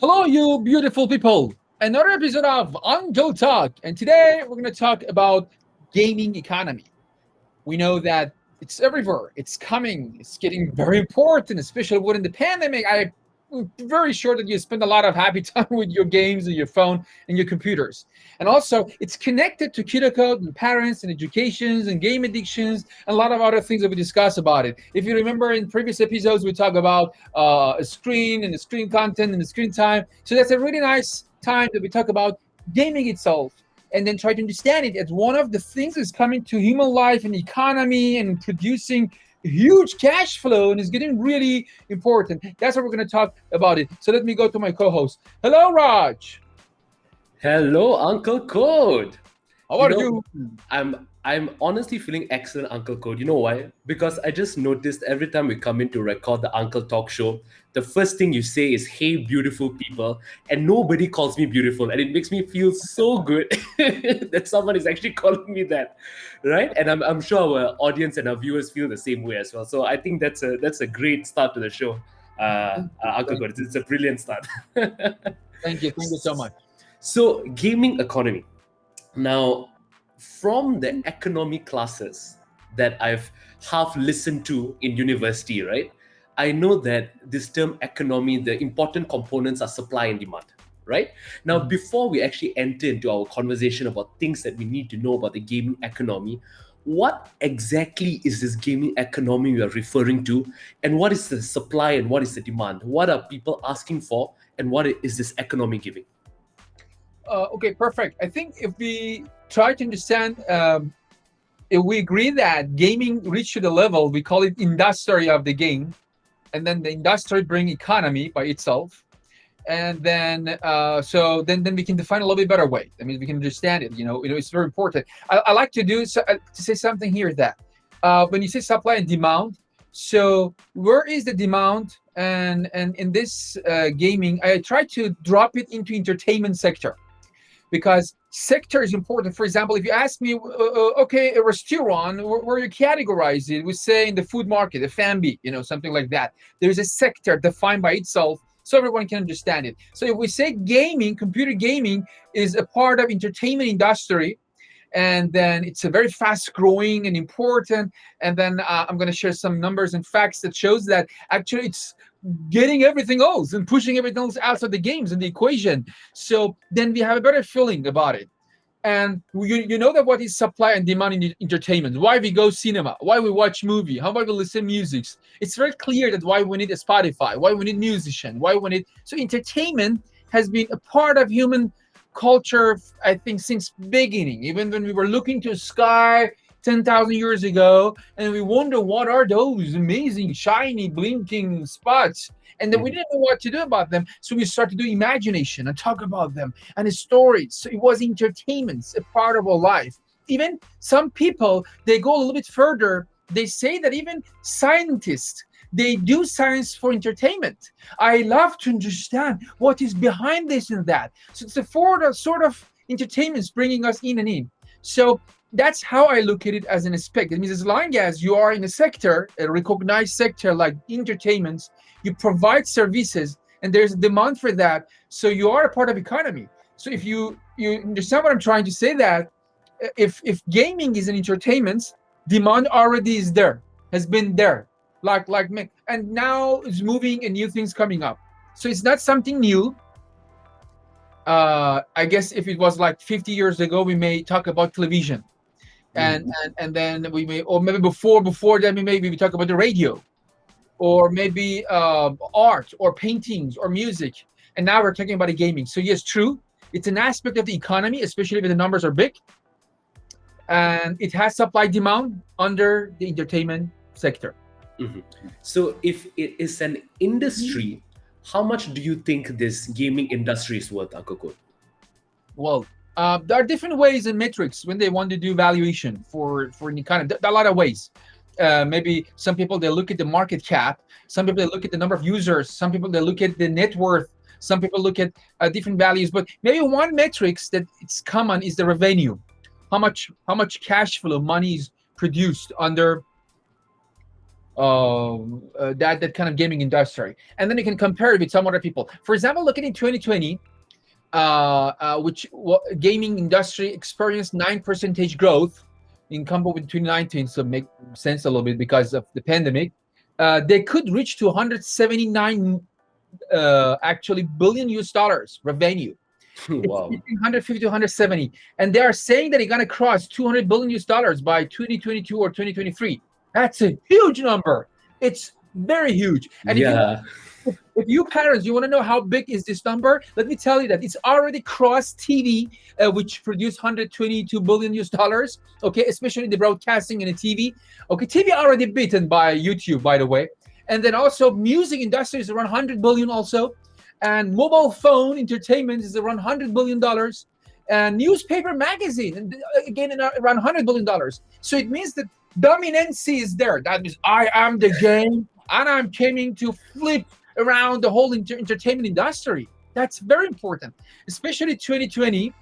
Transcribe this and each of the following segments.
Hello, you beautiful people. Another episode of Uncle Talk. And today we're going to talk about gaming economy. We know that it's everywhere. It's coming. It's getting very important, especially within the pandemic. I'm very sure that you spend a lot of happy time with your games and your phone and your computers. And also, it's connected to kiddo code and parents and educations and game addictions and a lot of other things that we discuss about it. If you remember in previous episodes, we talk about a screen and the screen content and the screen time. So that's a really nice time that we talk about gaming itself and then try to understand it as one of the things that's coming to human life and economy and producing huge cash flow and is getting really important. That's what we're going to talk about it. So let me go to my co-host. Hello, Raj. Hello, Uncle Code. How You are know, you? I'm honestly feeling excellent, Uncle Code. You know why? Because I just noticed every time we come in to record the Uncle Talk show, the first thing you say is "Hey, beautiful people," and nobody calls me beautiful, and it makes me feel so good that someone is actually calling me that, right? And I'm sure our audience and our viewers feel the same way as well. So I think that's a great start to the show, Thank you. Uncle Thank Code. you. It's a brilliant start. Thank you. Thank you so much. So, gaming economy. Now, from the economic classes that I've half listened to in university, right? I know that this term economy, the important components are supply and demand, right? Now, Mhm. before we actually enter into our conversation about things that we need to know about the gaming economy, what exactly is this gaming economy we are referring to? And what is the supply and what is the demand? What are people asking for? And what is this economy giving? Okay, perfect. I think if we try to understand, if we agree that gaming reached to the level, we call it industry of the game, and then the industry bring economy by itself. And then then we can define a little bit better way. I mean, we can understand it. It's very important. I like to to say something here that when you say supply and demand, so where is the demand? And in this gaming, I try to drop it into entertainment sector because sector is important. For example, if you ask me, okay, a restaurant, where you categorize it, we say in the food market, a family, something like that. There's a sector defined by itself so everyone can understand it. So if we say gaming, computer gaming is a part of entertainment industry, and then it's a very fast growing and important. And then I'm going to share some numbers and facts that shows that actually it's getting everything else and pushing everything else outside the games and the equation. So then we have a better feeling about it. And you know that what is supply and demand in entertainment, why we go cinema, why we watch movie, how why we listen music. It's very clear that why we need a Spotify, why we need musician, why we need. So entertainment has been a part of human culture, I think, since beginning. Even when we were looking to sky 10,000 years ago, and we wonder what are those amazing, shiny, blinking spots, and then we Mhm. didn't know what to do about them. So we started to do imagination and talk about them and the stories. So it was entertainment, a part of our life. Even some people, they go a little bit further. They say that even scientists, they do science for entertainment. I love to understand what is behind this and that. So it's a sort of entertainment bringing us in and in. So that's how I look at it as an aspect. It means as long as you are in a sector, a recognized sector like entertainment, you provide services and there's a demand for that. So you are a part of economy. So if you understand what I'm trying to say, that if gaming is an entertainment, demand already is there, has been there, like me, and now it's moving and new things coming up. So it's not something new. I guess if it was like 50 years ago, we may talk about television, and Mhm. and then we may, or maybe before that, we talk about the radio, or maybe art or paintings or music, and now we're talking about the gaming. So yes, true, it's an aspect of the economy, especially when the numbers are big, and it has supply demand under the entertainment sector. Mhm. So, if it is an industry, how much do you think this gaming industry is worth, Uncle Code? Well, there are different ways and metrics when they want to do valuation for any kind of. There are a lot of ways. Maybe some people they look at the market cap. Some people they look at the number of users. Some people they look at the net worth. Some people look at different values. But maybe one metrics that it's common is the revenue. How much cash flow money is produced under that kind of gaming industry, and then you can compare it with some other people. For example, looking in 2020, gaming industry experienced 9% growth in comparison with 2019, so make sense a little bit because of the pandemic. They could reach to 179 actually billion US dollars revenue. It's Wow. between 150 to 170, and they are saying that they're going to cross 200 billion US dollars by 2022 or 2023. That's a huge number. It's very huge. And if you want, Yeah. if you parents, you want to know how big is this number, let me tell you that it's already crossed TV, which produced 122 billion US dollars. Okay, especially the broadcasting and the TV. Okay, TV already beaten by YouTube, by the way. And then also music industry is around 100 billion also, and mobile phone entertainment is around $100 billion, and newspaper magazine and again around $100 billion. So it means that dominancy is there. That means I am the game, and I'm coming to flip around the whole entertainment industry. That's very important, especially 2020,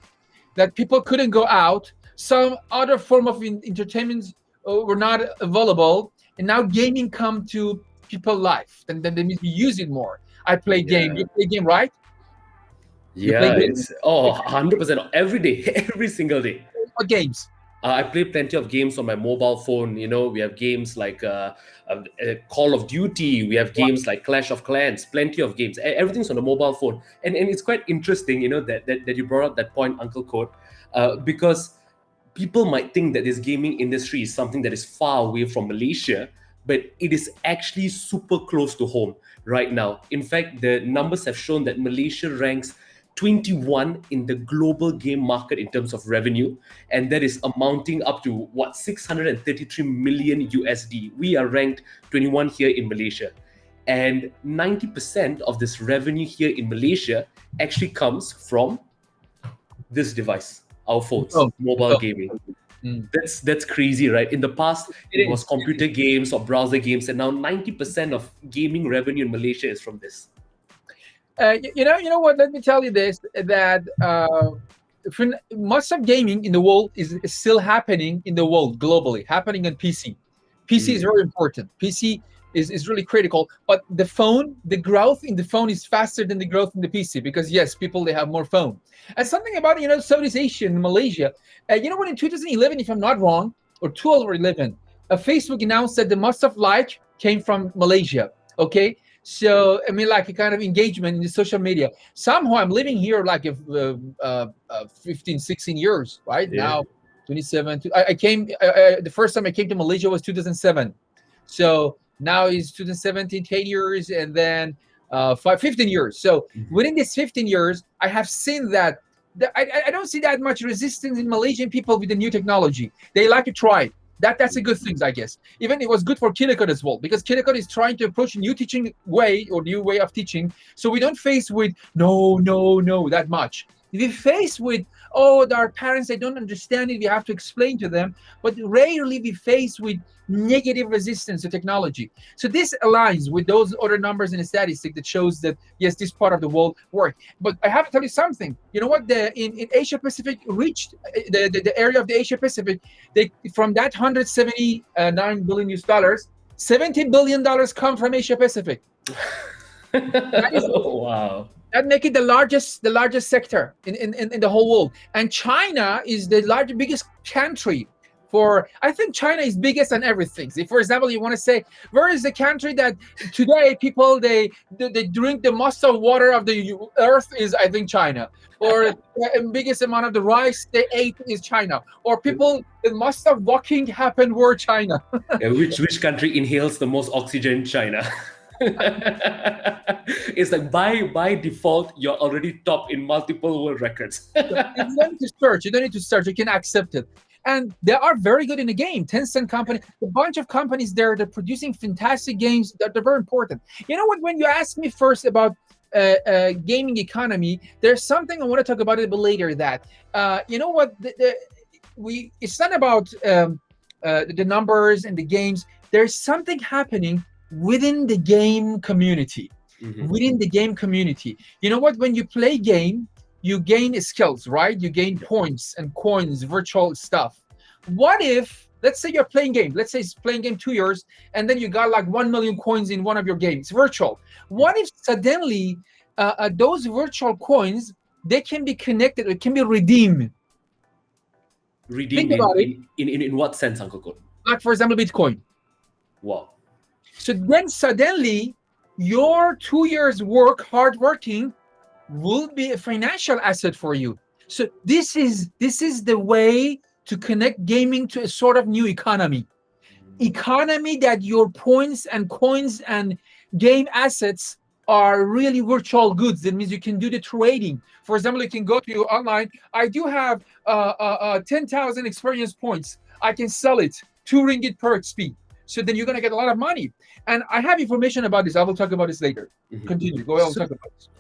that people couldn't go out. Some other form of entertainment were not available, and now gaming come to people life. Then they need to use it more. I play game. Yeah. You play game, right? You play Yeah, game. it's 100% every day, every single day. What games? I play plenty of games on my mobile phone. We have games like Call of Duty. We have What? games like Clash of Clans. Plenty of games. Everything's on the mobile phone, and it's quite interesting. That you brought up that point, Uncle Code, because people might think that this gaming industry is something that is far away from Malaysia, but it is actually super close to home right now. In fact, the numbers have shown that Malaysia ranks 21 in the global game market in terms of revenue, and that is amounting up to what, 633 million USD. We are ranked 21 here in Malaysia, and 90% of this revenue here in Malaysia actually comes from this device, our phones, Oh, mobile oh. gaming. Mm. That's crazy, right? In the past, It it was is. computer games or browser games, and now 90% of gaming revenue in Malaysia is from this. You know what? Let me tell you this: that most of gaming in the world is still happening in the world globally, happening on PC. PC is Mm. very important. PC is really critical. But the phone, the growth in the phone is faster than the growth in the PC, because yes, people they have more phone. And something about Southeast Asia in Malaysia. What, in 2011, if I'm not wrong, or 12 or 11, Facebook announced that the most of like came from Malaysia. Okay, so I mean, like a kind of engagement in the social media. Somehow I'm living here like 15, 16 years, right Yeah. now. 27. I came. The first time I came to Malaysia was 2007. So now it's 2017, 10 years, and then 15 years. So Mhm. within these 15 years, I have seen that. I don't see that much resistance in Malaysian people with the new technology. They like to try it. That's a good thing, I guess. Even it was good for Kinecon as well, because Kinecon is trying to approach a new teaching way or new way of teaching. So we don't face with no, no, no that much. We face with, oh, our parents, they don't understand it, we have to explain to them. But rarely we face with negative resistance to technology. So this aligns with those other numbers in the statistic that shows that yes, this part of the world work. But I have to tell you something. You know what? In Asia Pacific reached the area of the Asia Pacific. They, from that 179 billion US dollars, $70 billion come from Asia Pacific. That is Wow. that make it the largest sector in the whole world. And China is the biggest country for, I think China is biggest on everything. If, for example, you want to say where is the country that today people they drink the most of water of the earth, is I think China. Or the biggest amount of the rice they ate is China. Or people the most of walking happened were China. Yeah, which country inhales the most oxygen? China. It's like by default, you're already top in multiple world records. You don't need to search. You don't need to search. You can accept it. And they are very good in the game. Tencent company, a bunch of companies there, they're producing fantastic games. They're very important. You know what? When you ask me first about gaming economy, there's something I want to talk about a bit later. That you know what? It's not about the numbers and the games. There's something happening within the game community. Mhm. Within the game community, you know what? When you play game, you gain skills, right? You gain points and coins, virtual stuff. What if Let's say you're playing game. Let's say it's playing game 2 years, and then you got like 1 million coins in one of your games, virtual. What if suddenly those virtual coins, they can be connected, it can be redeemed? Redeem Think about it. in what sense, Uncle Code? Like for example, Bitcoin. Wow. So then suddenly your 2 years work, hard working, will be a financial asset for you. So this is the way to connect gaming to a sort of new economy that your points and coins and game assets are really virtual goods. That means you can do the trading. For example, you can go to your online. I do have 10,000 experience points. I can sell it 2 ringgit per XP. So then you're gonna get a lot of money. And I have information about this. I will talk about this later. Continue. Go ahead. We'll talk about this.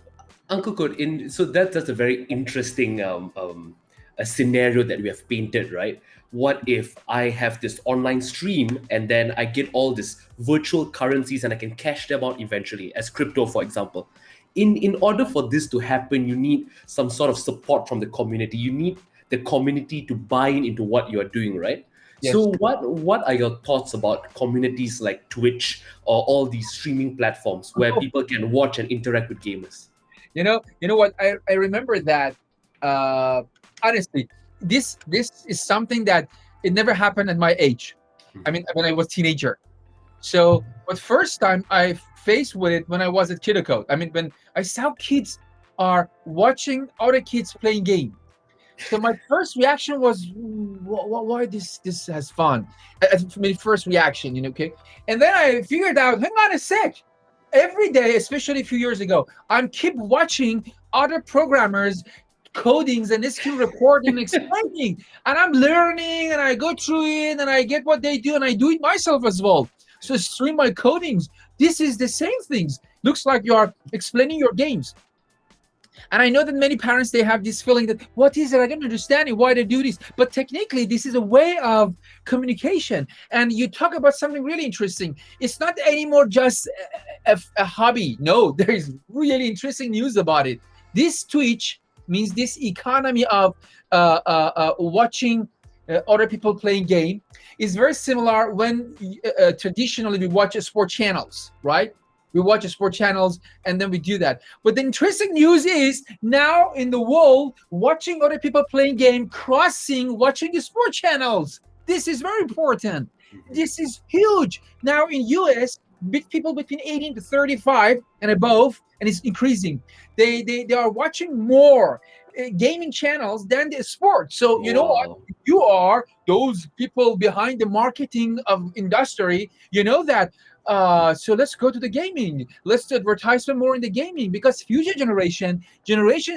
Uncle Code, so that's a very interesting a scenario that we have painted, right? What if I have this online stream and then I get all these virtual currencies and I can cash them out eventually as crypto, for example? In order for this to happen, you need some sort of support from the community. You need the community to buy into what you are doing, right? Yes. So what are your thoughts about communities like Twitch or all these streaming platforms where people can watch and interact with gamers? You know what? I remember that honestly, this is something that it never happened at my age. I mean, when I was teenager. So, but first time I faced with it when I was at Kiddo. I mean, when I saw kids are watching other kids playing game. So my first reaction was, why this has fun? My first reaction, okay. And then I figured out, hang on a sec. Every day, especially a few years ago, I'm keep watching other programmers codings and skill reporting and explaining, and I'm learning, and I go through it, and I get what they do, and I do it myself as well. So stream my codings. This is the same things. Looks like you are explaining your games. And I know that many parents, they have this feeling that, what is it? I don't understand it, why they do this. But technically, this is a way of communication. And you talk about something really interesting. It's not anymore just a hobby. No, there is really interesting news about it. This Twitch means this economy of watching other people playing game is very similar when traditionally we watch sport channels, right? We watch sport channels and then we do that. But the interesting news is now in the world, watching other people playing game, watching the sport channels. This is very important. This is huge. Now in US, people between 18 to 35 and above, and it's increasing. They are watching more gaming channels than the sport. So you know what? You are those people behind the marketing of industry. You know that. So let's go to the gaming. Let's do advertisement more in the gaming, because future Generation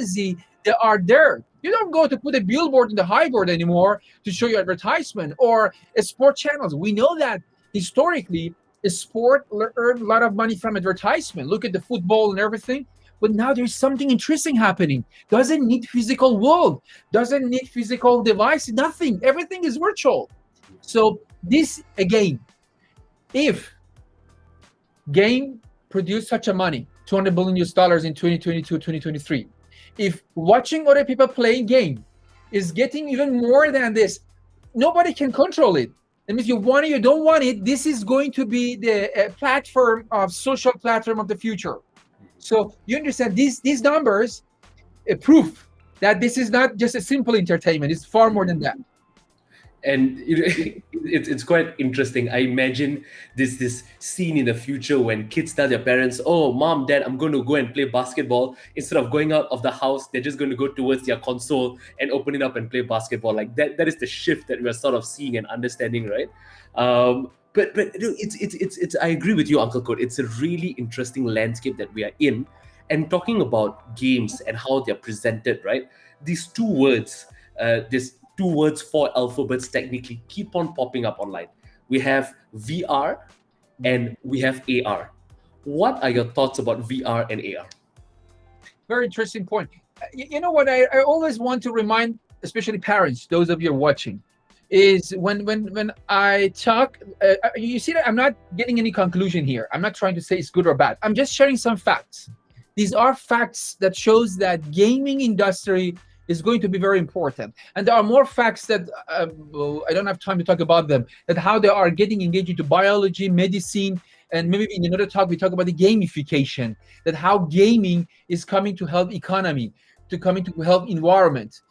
Z, they are there. You don't go to put a billboard in the high board anymore to show you advertisement or sport channels. We know that historically, sport earned a lot of money from advertisement. Look at the football and everything. But now there's something interesting happening. Doesn't need physical world. Doesn't need physical device. Nothing. Everything is virtual. So this again, if game produced such a money, $200 billion in 2022, 2023. If watching other people playing game is getting even more than this, nobody can control it. That means you want it, you don't want it. This is going to be the platform of social platform of the future. So you understand these numbers proof that this is not just a simple entertainment. It's far more than that. And it's quite interesting. I imagine this scene in the future when kids tell their parents, "Oh, mom, dad, I'm going to go and play basketball." Instead of going out of the house, they're just going to go towards their console and open it up and play basketball. Like that is the shift that we're sort of seeing and understanding, right? But it's I agree with you, Uncle Code. It's a really interesting landscape that we are in, and talking about games and how they're presented, right? These two words, four alphabets technically keep on popping up online. We have VR and we have AR. What are your thoughts about VR and AR? Very interesting point. You know what? I always want to remind, especially parents, those of you watching, is when I talk, you see that I'm not getting any conclusion here. I'm not trying to say it's good or bad. I'm just sharing some facts. These are facts that shows that gaming industry is going to be very important. And there are more facts that well, I don't have time to talk about them, that how they are getting engaged into biology, medicine, and maybe in another talk we talk about the gamification, that how gaming is coming to help economy, to coming to help environment,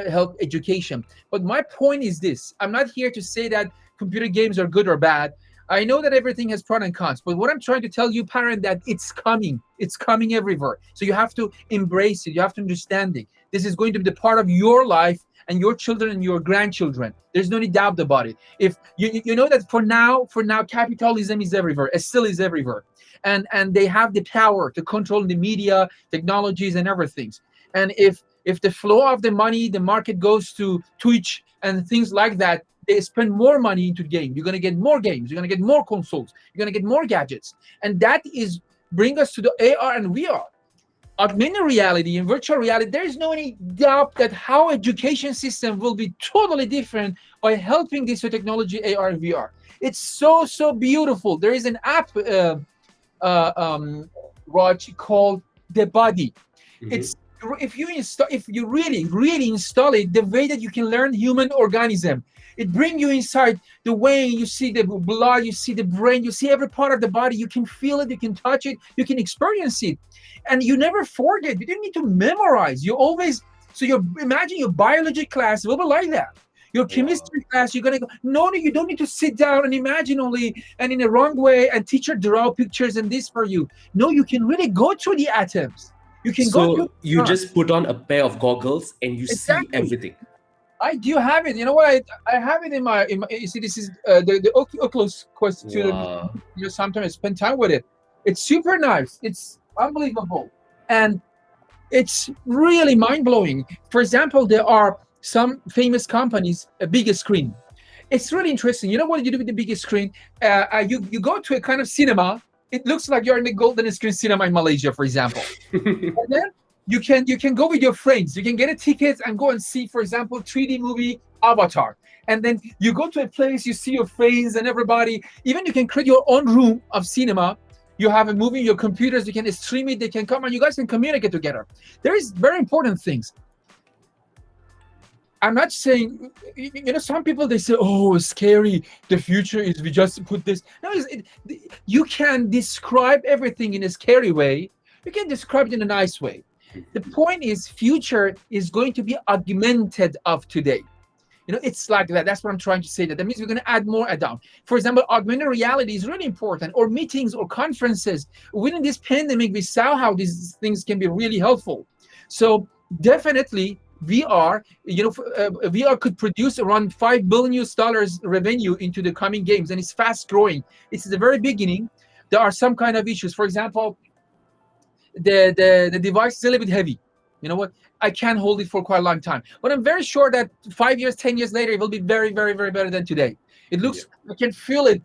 help education. But my point is this: I'm not here to say that computer games are good or bad. I know that everything has pros and cons, but what I'm trying to tell you, parent, that it's coming. It's coming everywhere. So you have to embrace it. You have to understand it. This is going to be the part of your life and your children and your grandchildren. There's no any doubt about it. If you know that for now, capitalism is everywhere. It still is everywhere, and they have the power to control the media, technologies, and everything. And if the flow of the money, the market goes to Twitch and things like that, they spend more money into the game. You're going to get more games. You're going to get more consoles. You're going to get more gadgets. And that is bring us to the AR and VR. Augmented reality and virtual reality, there is no any doubt that how education system will be totally different by helping this technology, AR and VR. It's so beautiful. There is an app, Raj, called The Body. Mhm. It's if you really install it, the way that you can learn human organism, it bring you inside the way you see the blood, you see the brain, you see every part of the body, you can feel it, you can touch it, you can experience it, and you never forget. You didn't need to memorize. You always so you imagine your biology class will be like that. Your Wow. chemistry class, you're gonna go. No, you don't need to sit down and imagine only and in a wrong way and teacher draw pictures and this for you. No, you can really go through the atoms. You can go through So you the sun. just put on a pair of goggles and you see Exactly. everything. I do have it. You know what? I have it in my. You see, this is the Oculus Quest 2. Wow. Sometimes I spend time with it. It's super nice. It's unbelievable, and it's really mind blowing. For example, there are some famous companies a bigger screen. It's really interesting. You know what you do with the biggest screen? You go to a kind of cinema. It looks like you're in the golden screen cinema in Malaysia, for example. And then you can go with your friends. You can get a ticket and go and see, for example, 3D movie Avatar. And then you go to a place, you see your friends and everybody. Even you can create your own room of cinema. You have a movie, your computers, you can stream it, they can come and you guys can communicate together. There is very important things. I'm not saying, some people they say, "Oh, it's scary. The future is we just put this." No, you can describe everything in a scary way. You can describe it in a nice way. The point is, future is going to be augmented of today. It's like that. That's what I'm trying to say. That means we're going to add more add-on. For example, augmented reality is really important, or meetings or conferences. Within this pandemic, we saw how these things can be really helpful. So definitely VR, VR could produce around $5 billion revenue into the coming games, and it's fast growing. It's the very beginning. There are some kind of issues. For example, the device is a little bit heavy. You know what? I can't hold it for quite a long time, but I'm very sure that 5 years, 10 years later, it will be very, very, very better than today. It Yeah. looks. I can feel it.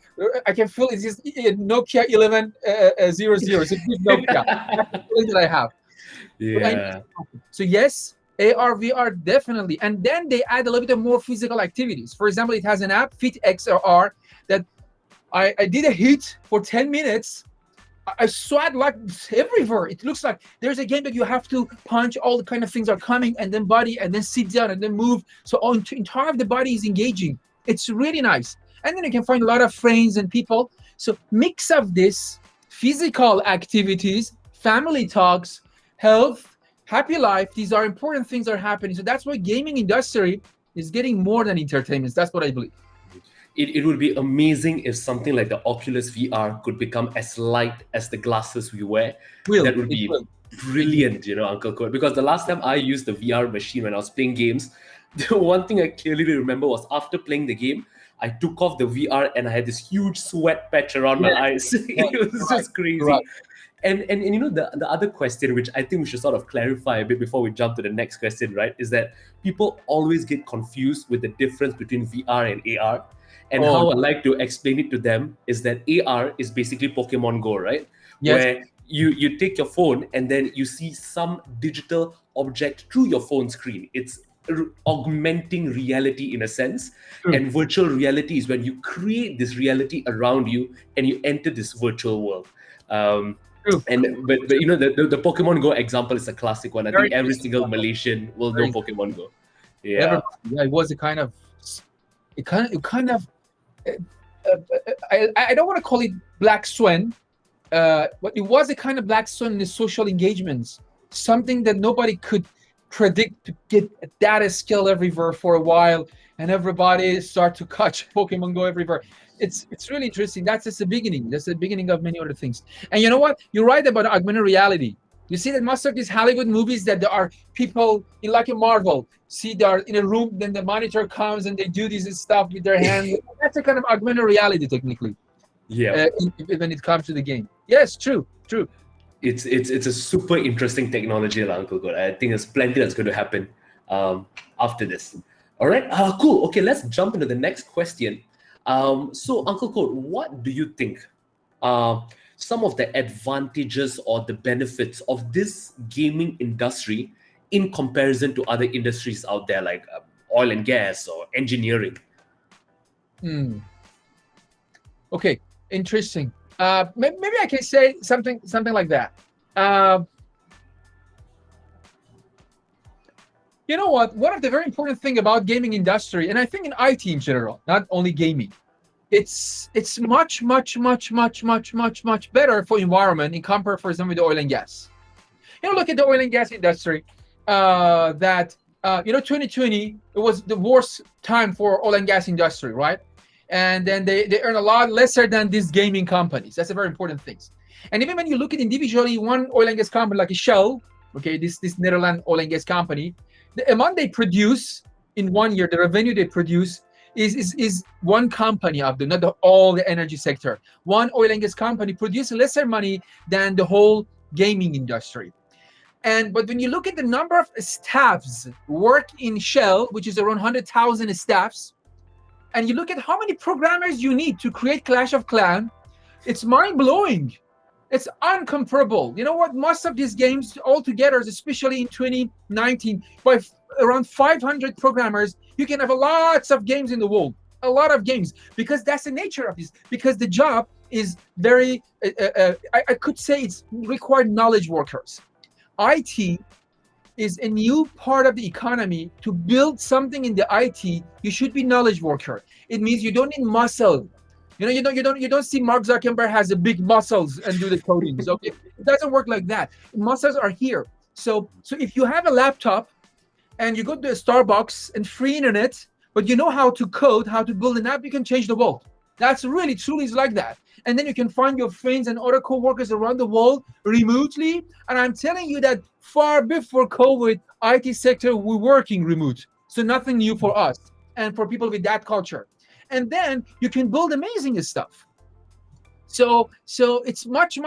I can feel it. It's just Nokia 1100. It's a big Nokia. That's the feeling that I have. But I know Yeah. so yes, AR, VR definitely, and then they add a little bit more physical activities. For example, it has an app, Fit XR, that I did a hit for 10 minutes. I sweat like everywhere. It looks like there's a game that you have to punch. All the kind of things are coming, and then body, and then sit down, and then move. So entire of the body is engaging. It's really nice, and then you can find a lot of friends and people. So mix of this physical activities, family talks, health, happy life. These are important things that are happening. So that's why gaming industry is getting more than entertainment. That's what I believe. It would be amazing if something like the Oculus VR could become as light as the glasses we wear. Will That would it be will it will. brilliant, Uncle Code. Because the last time I used the VR machine when I was playing games, the one thing I clearly remember was after playing the game, I took off the VR and I had this huge sweat patch around my Yes, eyes. yes, It was you're right. just You're right. crazy. And the other question, which I think we should sort of clarify a bit before we jump to the next question, right, is that people always get confused with the difference between VR and AR. And Oh how I like to explain it to them is that AR is basically Pokemon Go, right? yes, Where you take your phone and then you see some digital object through your phone screen. It's augmenting reality in a sense. true. And virtual reality is when you create this reality around you and you enter this virtual world. Um, True. But the Pokemon Go example is a classic one. I Very think every interesting single example. Malaysian will know Very Pokemon Go. never. Yeah. Yeah, it was a kind of. It kind of. Uh, I don't want to call it black swan, but it was a kind of black swan in the social engagements. Something that nobody could predict to get at that scale everywhere for a while, and everybody start to catch Pokemon Go everywhere. It's really interesting. That's just the beginning. That's the beginning of many other things. And you know what? You're right about augmented reality. You see that most of these Hollywood movies that there are people in like a Marvel, see they're in a room, then the monitor comes and they do this stuff with their hands. That's a kind of augmented reality technically Yeah. when it comes to the game. Yes, true, true. It's a super interesting technology, Uncle God. I think there's plenty that's going to happen after this. All right, cool. Okay, let's jump into the next question. So, Uncle Code, what do you think uh, some of the advantages or the benefits of this gaming industry in comparison to other industries out there, like oil and gas or engineering? Hmm. Okay, interesting. Maybe I can say something like that. Uh, you know what? One of the very important thing about gaming industry, and I think in IT in general, not only gaming, it's much better for environment in compare, for example, with the oil and gas. Look at the oil and gas industry. That 2020 it was the worst time for oil and gas industry, right? And then they earn a lot lesser than these gaming companies. That's a very important thing. And even when you look at individually one oil and gas company like a Shell, okay, this Netherlands oil and gas company, the amount they produce in 1 year, the revenue they produce is one company of the not the, all the energy sector. One oil and gas company produces lesser money than the whole gaming industry. But when you look at the number of staffs work in Shell, which is around 100,000 staffs, and you look at how many programmers you need to create Clash of Clans, it's mind blowing. It's uncomparable. You know what? Most of these games altogether, especially in 2019, by around 500 programmers, you can have lots of games in the world. A lot of games, because that's the nature of this. Because the job is very, I could say it's required knowledge workers. IT is a new part of the economy. To build something in the IT, you should be knowledge worker. It means you don't need muscle. You don't see Mark Zuckerberg has a big muscles and do the codings. Okay, it doesn't work like that. Muscles are here. So if you have a laptop and you go to a Starbucks and free internet, but you know how to code, how to build an app, you can change the world. That's really truly is like that. And then you can find your friends and other co-workers around the world remotely. And I'm telling you that far before COVID, IT sector were working remote. So nothing new for us and for people with that culture. And then you can build amazing stuff. So it's much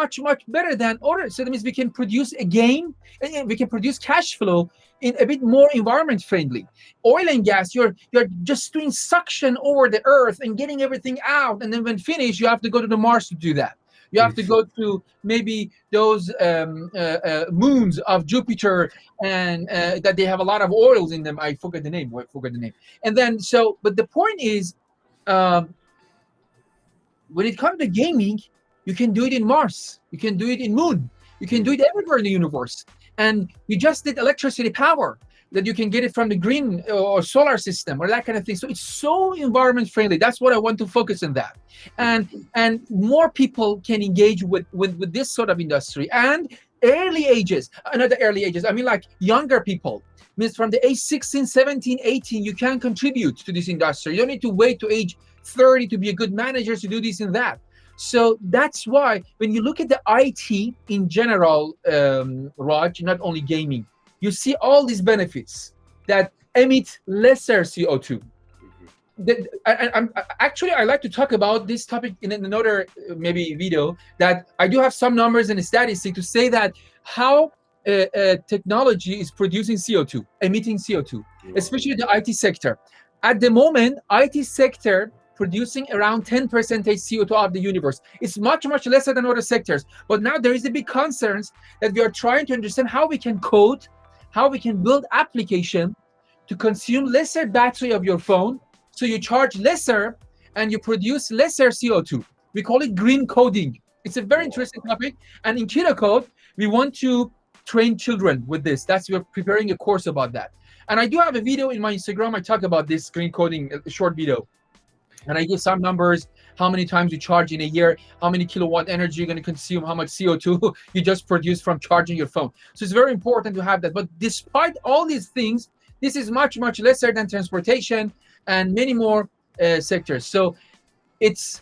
better than other. So that means we can produce a game and we can produce cash flow in a bit more environment friendly. Oil and gas, you're just doing suction over the earth and getting everything out, and then when finished, you have to go to the Mars to do that. You have to go to maybe those moons of Jupiter, and that they have a lot of oils in them. I forget the name. And then but the point is, um, when it comes to gaming, you can do it in Mars, you can do it in Moon, you can do it everywhere in the universe. And you just did electricity power that you can get it from the green or solar system or that kind of thing. So it's so environment friendly. That's what I want to focus on that. And more people can engage with this sort of industry. And early ages, another early ages, I mean like younger people, means from the age 16, 17, 18, you can contribute to this industry. You don't need to wait to age 30 to be a good manager to do this and that. So that's why when you look at the IT in general, Raj, not only gaming, you see all these benefits that emit lesser CO2. I like to talk about this topic in another maybe video, that I do have some numbers and statistics to say that how technology is producing CO2, emitting CO2, especially the IT sector. At the moment, IT sector producing around 10% CO2 of the universe. It's much lesser than other sectors. But now there is a big concerns that we are trying to understand how we can code, how we can build application to consume lesser battery of your phone, so you charge lesser and you produce lesser CO2. We call it green coding. It's a very interesting topic. And in Keto Code, we want to train children with this. We're preparing a course about that. And I do have a video in my Instagram. I talk about this screen coding, a short video. And I give some numbers, how many times you charge in a year, how many kilowatt energy you're going to consume, how much CO2 you just produce from charging your phone. So it's very important to have that. But despite all these things, this is much, much lesser than transportation and many more sectors. So it's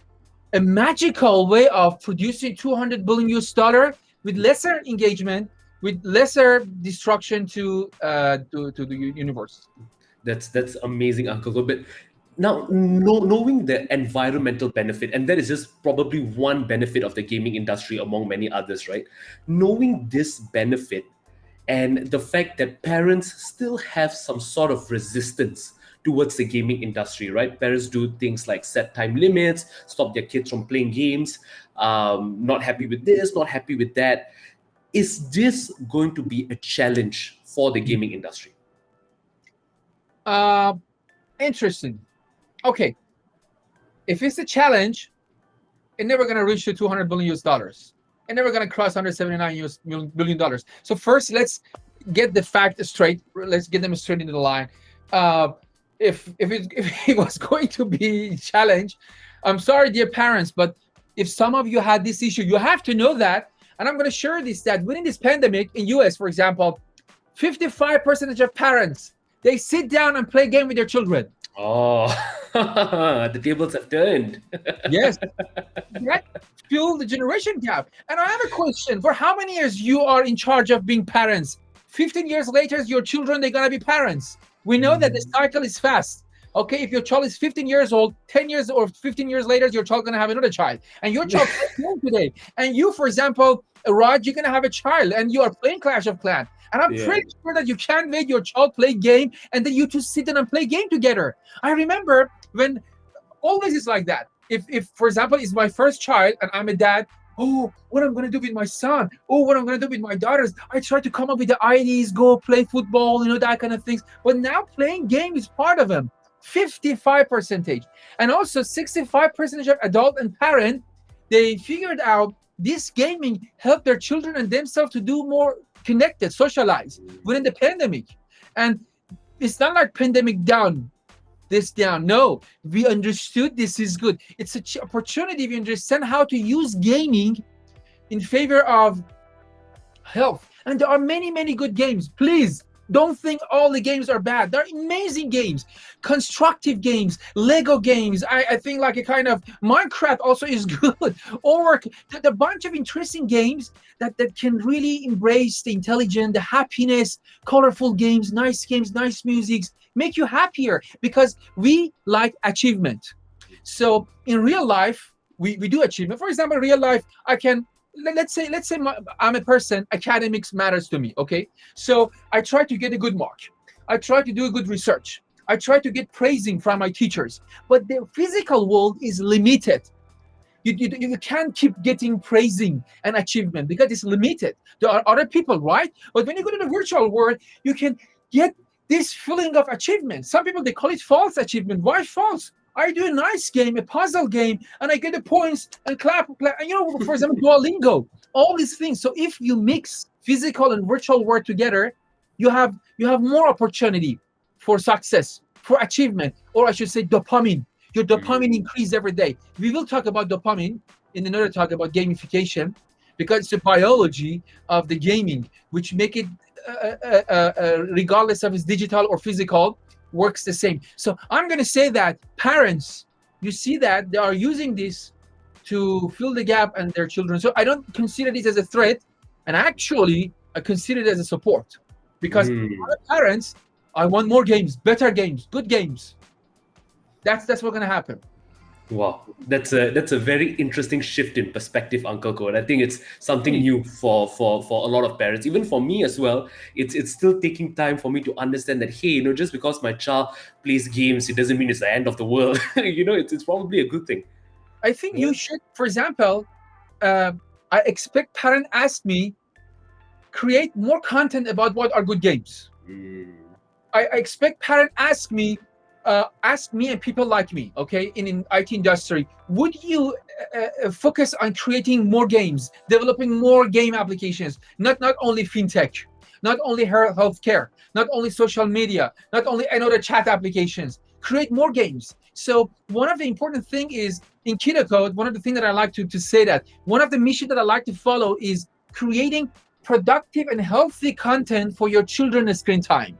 a magical way of producing 200 billion US dollar with lesser engagement, with lesser destruction to the universe. That's amazing, Uncle Go. But now, knowing the environmental benefit, and that is just probably one benefit of the gaming industry among many others, right? Knowing this benefit and the fact that parents still have some sort of resistance towards the gaming industry, right? Parents do things like set time limits, stop their kids from playing games, not happy with this, not happy with that. Is this going to be a challenge for the gaming industry? Interesting. Okay. If it's a challenge, it's never going to reach to 200 billion US dollars. It's never going to cross 179 billion dollars. So first, let's get the fact straight. Let's get them straight into the line. If it was going to be a challenge, I'm sorry, dear parents, but if some of you had this issue, you have to know that. And I'm going to share this, that within this pandemic in US, for example, 55% of parents, they sit down and play game with their children. Oh, the tables have turned. Yes, that fuel the generation gap. And I have a question: for how many years you are in charge of being parents? 15 years later, your children, they're gonna be parents. We know that the cycle is fast. Okay, if your child is 15 years old, 10 years or 15 years later, your child gonna have another child, and your child is born today. And you, for example, Raj, you're gonna have a child, and you are playing Clash of Clans. And I'm pretty sure that you can't make your child play game, and then you two sit down and play game together. I remember when always it's like that. If for example, it's my first child and I'm a dad, oh, what I'm gonna do with my son? Oh, what I'm gonna do with my daughters? I try to come up with the ideas, go play football, that kind of things. But now playing game is part of them. 55%, and also 65% of adult and parent, they figured out this gaming helped their children and themselves to do more connected, socialize within the pandemic. And it's not like pandemic down. No, we understood this is good. It's an opportunity. We understand how to use gaming in favor of health. And there are many, many good games. Please don't think all the games are bad. They're amazing games, constructive games, Lego games. I think like a kind of Minecraft also is good. Or a bunch of interesting games that can really embrace the intelligence, the happiness, colorful games, nice music, make you happier, because we like achievement. So in real life, we do achievement. For example, in real life, let's say I'm a person, academics matters to me. Okay, so I try to get a good mark, I try to do a good research, I try to get praising from my teachers. But the physical world is limited. You can't keep getting praising and achievement because it's limited. There are other people, right? But when you go to the virtual world, you can get this feeling of achievement. Some people, they call it false achievement. Why false? I do a nice game, a puzzle game, and I get the points and clap. And, for example, Duolingo, all these things. So if you mix physical and virtual world together, you have more opportunity for success, for achievement, or I should say dopamine. Your dopamine increase every day. We will talk about dopamine in another talk about gamification, because it's the biology of the gaming, which make it, regardless of it's digital or physical, works the same. So I'm going to say that parents, you see that they are using this to fill the gap and their children. So I don't consider this as a threat, and actually I consider it as a support, because other parents, I want more games, better games, good games. That's what's going to happen. Wow, that's a very interesting shift in perspective, Uncle Code. I think it's something new for a lot of parents, even for me as well. It's still taking time for me to understand that, hey, just because my child plays games, it doesn't mean it's the end of the world. It's probably a good thing. I think you should, for example, I expect parents ask me, create more content about what are good games. I expect parents ask me, ask me and people like me, okay, in IT industry, would you focus on creating more games, developing more game applications, not only fintech, not only healthcare, not only social media, not only another chat applications, create more games. So one of the important thing is in Keto Code, one of the things that I like to say that one of the missions that I like to follow is creating productive and healthy content for your children's screen time.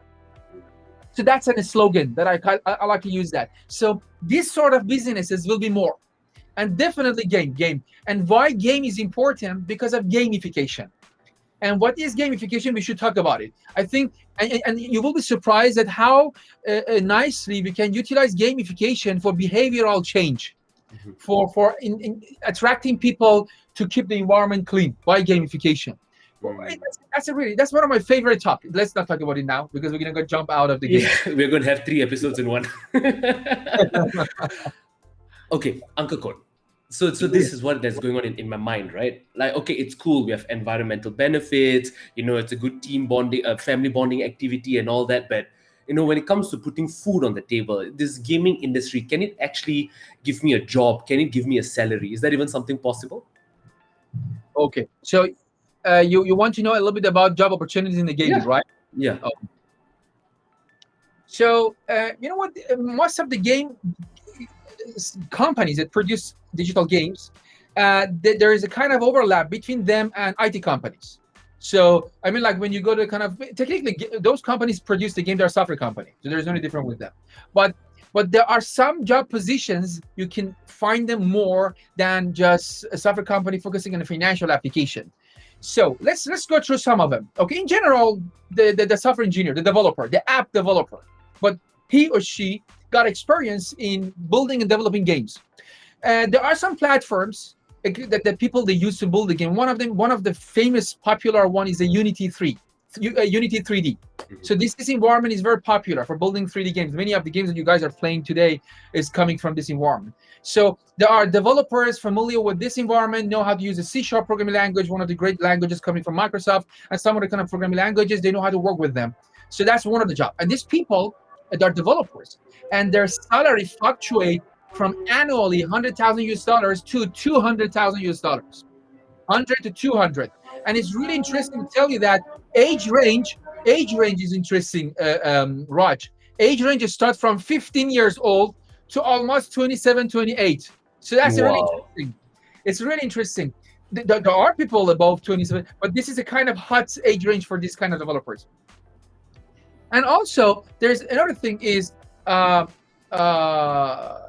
So that's a slogan that I like to use that. So these sort of businesses will be more, and definitely game. And why game is important? Because of gamification. And what is gamification? We should talk about it. I think, and you will be surprised at how nicely we can utilize gamification for behavioral change, Mhm. for attracting people to keep the environment clean by gamification. Well, Mm. that's one of my favorite topics. Let's not talk about it now because we're gonna go jump out of the Yeah, game. we're going to have 3 episodes in one. Okay, Uncle Code. So this is what that's going on in my mind, right? Like, okay, it's cool. We have environmental benefits. It's a good team bonding, family bonding activity, and all that. But when it comes to putting food on the table, this gaming industry, can it actually give me a job? Can it give me a salary? Is that even something possible? Okay, so you want to know a little bit about job opportunities in the gaming, Yeah, right? yeah. Oh. So you know what? Most of the game companies that produce digital games, there is a kind of overlap between them and IT companies. So I mean, like when you go to kind of technically, those companies produce the game. They're a software company, so there's no different with them. But there are some job positions you can find them more than just a software company focusing on a financial application. So let's go through some of them. Okay, in general, the software engineer, the developer, the app developer, but he or she got experience in building and developing games. And there are some platforms that people they use to build the game. One of the famous popular one is the Unity 3, Unity 3D. Mhm. So this environment is very popular for building 3D games. Many of the games that you guys are playing today is coming from this environment. So there are developers familiar with this environment, know how to use a C# programming language, one of the great languages coming from Microsoft, and some of the kind of programming languages, they know how to work with them. So that's one of the jobs. And these people, they're developers, and their salary fluctuate from annually 100,000 US dollars to 200,000 US dollars, 100 to 200. And it's really interesting to tell you that age range, age range is interesting, Raj. Age ranges start from 15 years old to almost 27, 28. So that's really Wow. interesting. It's really interesting. There are people above 27, but this is a kind of hot age range for this kind of developers. And also, there's another thing is uh, uh,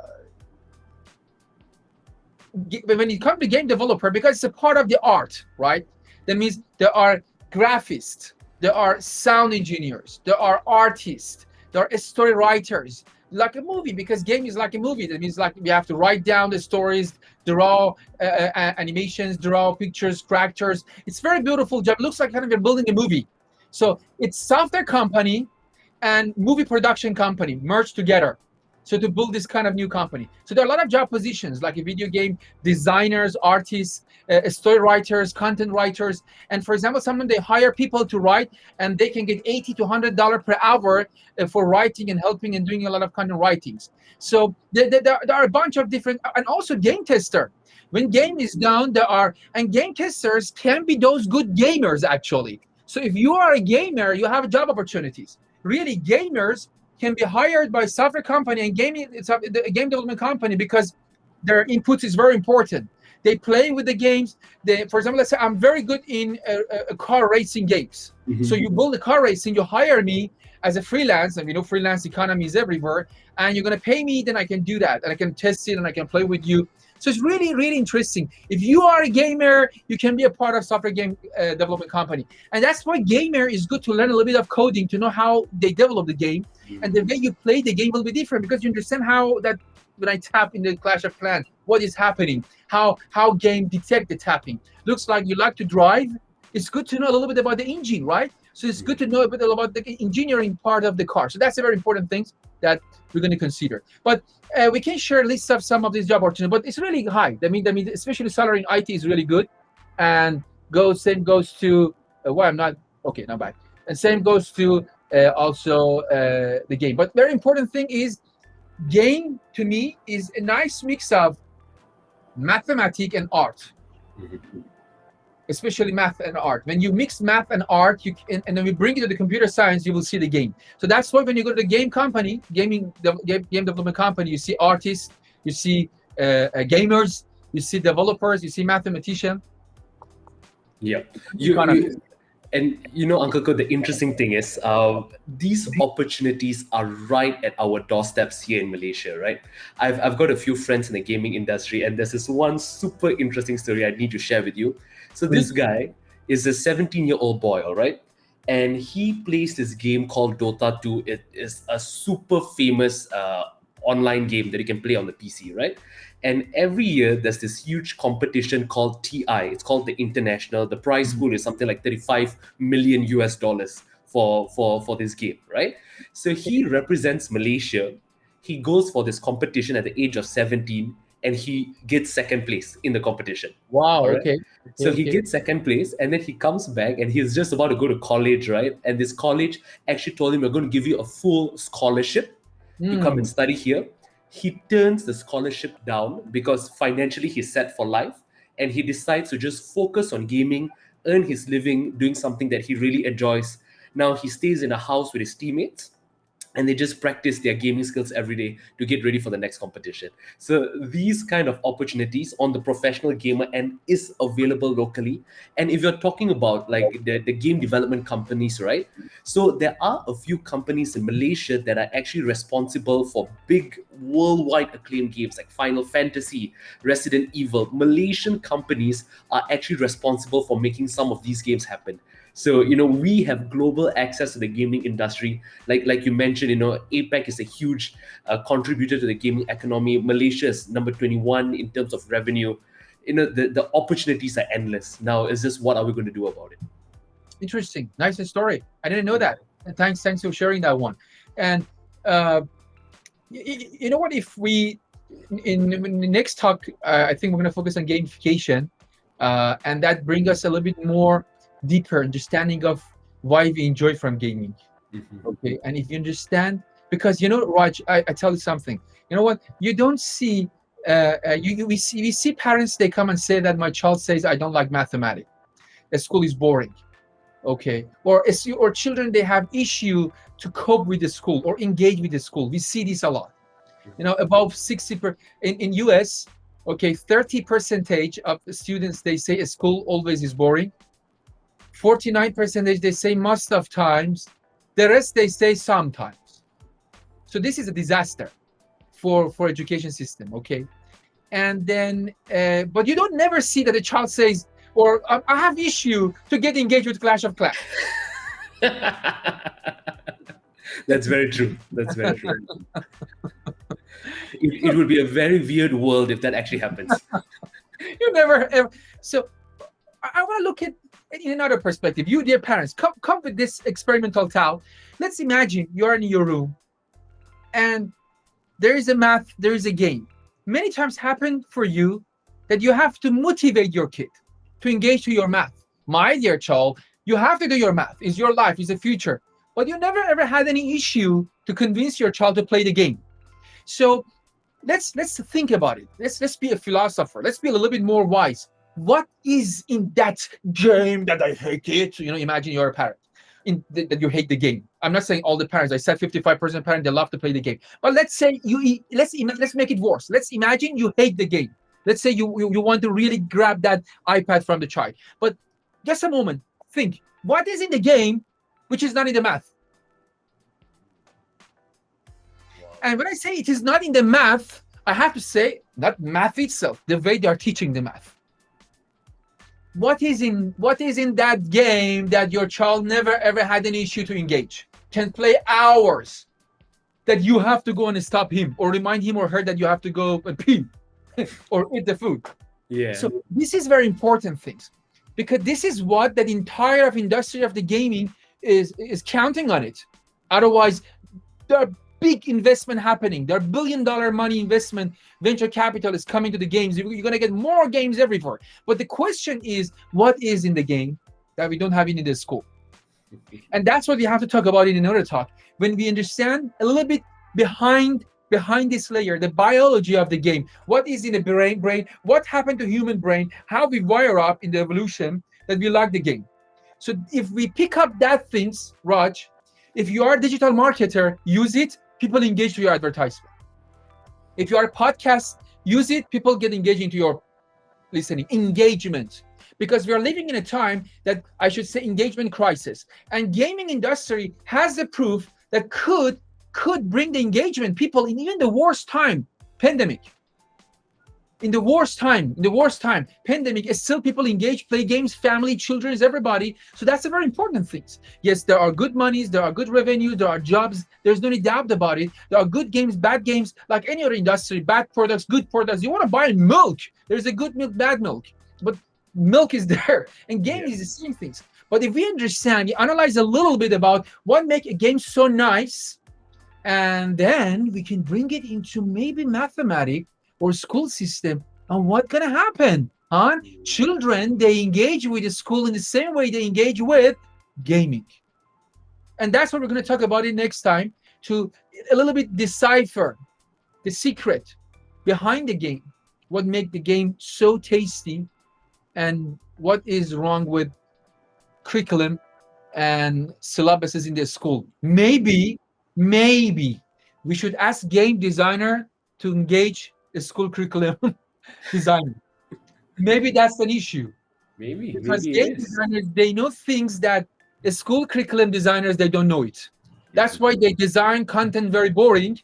when it comes to game developer, because it's a part of the art, right? That means there are graphists, there are sound engineers, there are artists, there are story writers, like a movie, because game is like a movie. That means like we have to write down the stories, draw animations, draw pictures, characters. It's very beautiful job. It looks like kind of you're building a movie. So it's software company and movie production company merged together. So to build this kind of new company. So there are a lot of job positions like a video game designers, artists, story writers, content writers. And for example, sometimes they hire people to write and they can get $80 to $100 per hour for writing and helping and doing a lot of content writings. So there are a bunch of different, and also game tester. When game is done, and game testers can be those good gamers actually. So if you are a gamer, you have job opportunities. Really, gamers can be hired by software company and a game development company because their inputs is very important. They play with the games. For example, let's say I'm very good in car racing games. So Mhm. you build a car racing, you hire me as a freelance, and freelance economy is everywhere, and you're gonna pay me, then I can do that, and I can test it, and I can play with you. So it's really, really interesting. If you are a gamer, you can be a part of software game development company, and that's why gamer is good to learn a little bit of coding to know how they develop the game, and the way you play the game will be different because you understand how that when I tap in the Clash of Clans, what is happening, how game detect the tapping. Looks like you like to drive. It's good to know a little bit about the engine, right? So it's good to know a bit about the engineering part of the car. So that's a very important thing that we're going to consider. But we can share lists of some of these job opportunities, but it's really high. I mean, especially salary in IT is really good, and same goes to I'm not okay, not bad, and same goes to also the game. But very important thing is game to me is a nice mix of mathematics and art, Mhm. especially math and art. When you mix math and art, and then we bring it to the computer science, you will see the game. So that's why when you go to the game company, game development company, you see artists, you see gamers, you see developers, you see mathematicians. Yeah, Economy. and Uncle Ko, the interesting thing is, these opportunities are right at our doorsteps here in Malaysia, right? I've got a few friends in the gaming industry, and there's this one super interesting story I need to share with you. So this Please. guy is a 17-year-old boy, all right, and he plays this game called Dota 2. It is a super famous online game that you can play on the PC, right? And every year there's this huge competition called TI. It's called the International. The prize Mhm. pool is something like 35 million US dollars for this game, right? So he represents Malaysia. He goes for this competition at the age of 17, and he gets second place in the competition. Wow. All right. Okay. Okay. So he Okay. gets second place, and then he comes back, and he's just about to go to college, right? And this college actually told him, "We're going to give you a full scholarship to come and Hmm. study here." He turns the scholarship down because financially he's set for life, and he decides to just focus on gaming, earn his living doing something that he really enjoys. Now he stays in a house with his teammates, and they just practice their gaming skills every day to get ready for the next competition. So these kind of opportunities on the professional gamer end is available locally. And if you're talking about like the game development companies, right? So there are a few companies in Malaysia that are actually responsible for big worldwide acclaimed games like Final Fantasy, Resident Evil. Malaysian companies are actually responsible for making some of these games happen. So we have global access to the gaming industry. Like you mentioned, APEC is a huge contributor to the gaming economy. Malaysia is number 21 in terms of revenue. The opportunities are endless. Now, is this what are we going to do about it? Interesting. Nice story. I didn't know Yeah. that. And thanks for sharing that one. And uh, you know what? If we in the next talk, I think we're going to focus on gamification, and that bring us a little bit more deeper understanding of why we enjoy from gaming. Mhm. Okay, and if you understand, because Raj, I tell you something. You know what? You don't see. We see parents. They come and say that my child says I don't like mathematics. The school is boring. Okay, or children, they have issue to cope with the school or engage with the school. We see this a lot. Above 60 in US. Okay, 30 percentage of the students, they say a school always is boring. 49 percentage, they say most of times. The rest, they say sometimes. So this is a disaster for education system. Okay, and then but you don't never see that a child says, or I have issue to get engaged with Clash of Clans. That's very true. That's very true. It would be a very weird world if that actually happens. You never ever. So I want to look at in another perspective. You, dear parents, come with this experimental towel. Let's imagine you're in your room and there is a math, there is a game. Many times happen for you that you have to motivate your kid to engage to your math. My dear child, you have to do your math. It's your life, it's the future. But you never ever had any issue to convince your child to play the game. So let's think about it. Let's be a philosopher. Let's be a little bit more wise. What is in that game that I hate it? Imagine you're a parent that you hate the game. I'm not saying all the parents. I said 55% parent they love to play the game. But let's say let's make it worse. Let's imagine you hate the game. Let's say you want to really grab that iPad from the child. But just a moment, think. What is in the game which is not in the math? Wow. And when I say it is not in the math, I have to say not math itself, the way they are teaching the math. What is in that game that your child never ever had an issue to engage? Can play hours that you have to go and stop him or remind him or her that you have to go and pee or eat the food. Yeah. So this is very important things because this is what that entire of industry of the gaming is counting on it. Otherwise, there are big investment happening. There are $1 billion money investment. Venture capital is coming to the games. You're going to get more games everywhere. But the question is, what is in the game that we don't have in the school? And that's what we have to talk about in another talk. When we understand a little bit behind behind this layer, the biology of the game. What is in the brain? What happened to human brain? How we wire up in the evolution that we like the game. So if we pick up that things, Raj, if you are a digital marketer, use it, people engage to your advertisement. If you are a podcast, use it, people get engaged into your listening. Engagement. Because we are living in a time that I should say engagement crisis. And gaming industry has the proof that could bring the engagement people in even the worst time, pandemic. In the worst time, pandemic, is still people engage, play games, family, children, everybody. So that's a very important thing. Yes, there are good monies, there are good revenue, there are jobs. There's no doubt about it. There are good games, bad games, like any other industry, bad products, good products. You want to buy milk. There's a good milk, bad milk. But milk is there. And game is the same things. But if we understand, we analyze a little bit about what make a game so nice, and then we can bring it into maybe mathematics or school system, and what's gonna happen? Huh? Children, they engage with the school in the same way they engage with gaming. And that's what we're gonna talk about it next time, to a little bit decipher the secret behind the game, what make the game so tasty, and what is wrong with curriculum and syllabuses in the school. Maybe we should ask game designer to engage a school curriculum designer. Maybe that's an issue, because Maybe game it is. designers, they know things that the school curriculum designers, they don't know it. That's why they design content very boring,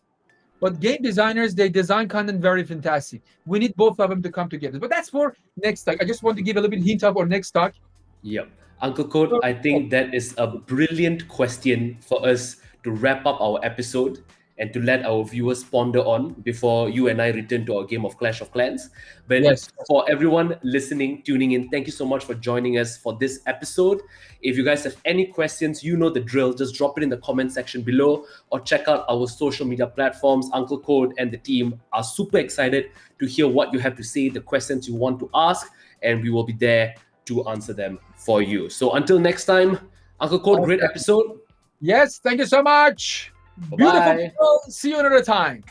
but game designers, they design content very fantastic. We need both of them to come together. But that's for next talk. I just want to give a little bit hint of our next talk. Yep. Uncle Code, I think that is a brilliant question for us to wrap up our episode and to let our viewers ponder on before you and I return to our game of Clash of Clans. But Yes. for everyone listening, tuning in, thank you so much for joining us for this episode. If you guys have any questions, you know the drill. Just drop it in the comment section below or check out our social media platforms. Uncle Code and the team are super excited to hear what you have to say, the questions you want to ask, and we will be there to answer them for you. So until next time, Uncle Code, great episode. Yes, thank you so much. Bye-bye. Beautiful people. See you another time.